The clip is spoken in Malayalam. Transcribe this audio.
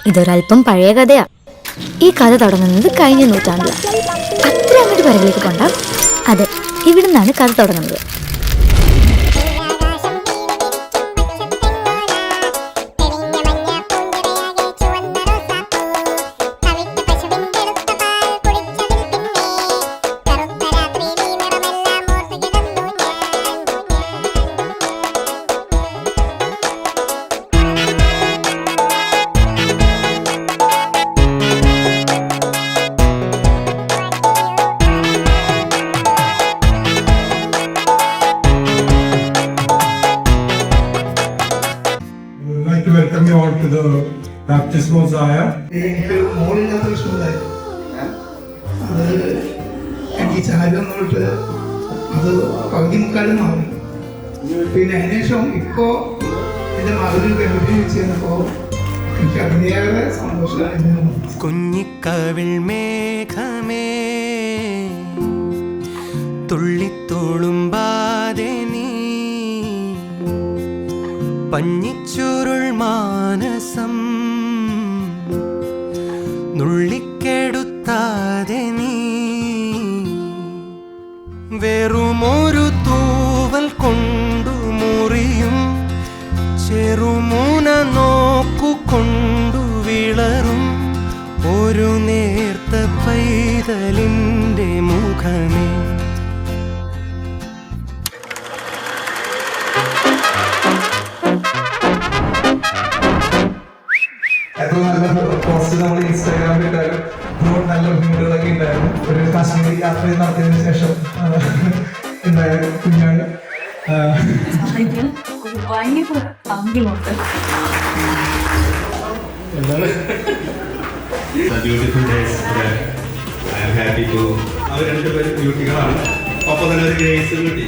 ഇതൊരല്പം പഴയ കഥയാ. ഈ കഥ തുടങ്ങുന്നത് കഴിഞ്ഞ നൂറ്റാണ്ടിലാണ്. അത്ര അങ്ങോട്ട് പിറകിലേക്ക് പോണ്ട. അതെ, ഇവിടുന്നാണ് കഥ തുടങ്ങുന്നത്. Welcome you all to the Baptist Mosiah. എനിക്ക് മോളില്ലാത്ത പ്രശ്നമുണ്ടായിരുന്നു. അത് എനിക്ക് ചാരം തൊട്ട് അത് പകുതി മുക്കാലും മാറി. പിന്നെ അതിനുശേഷം ഇപ്പോൾ എൻ്റെ മകളിൽ ഗർഭിണി ചെയ്യുന്നപ്പോൾ എനിക്ക് അതിനേറെ സന്തോഷമാണ്. കുഞ്ഞിക്കവിൾ മേഘമേ തുള്ളിത്തോളുമ്പാതെ നീ പഞ്ഞിച്ചുരുൾ മാനസം നുള്ളിക്കെടുത്താതെ നീ വെറുമൊരു തൂവൽ കൊണ്ടു മുറിയും ചെറുമുന നോക്കുകൊണ്ടു വിളറും ഒരു നേർത്ത പൈതലിൻ്റെ മുഖമേ. എത്ര നല്ല പോസ്റ്റ് നമ്മൾ ഇൻസ്റ്റാഗ്രാമിൽ ഇട്ടാലും നല്ല വീഡിയോകളൊക്കെ ഉണ്ടായിരുന്നു. ഒരു കാശ്മീർ യാത്ര നടത്തിയതിനു ശേഷം ഉണ്ടായ കുഞ്ഞാണ്. അവർ രണ്ടുപേരും ബ്യൂട്ടികളാണ്. ഒപ്പം തന്നെ ഒരു ഗ്രേസ് കിട്ടി.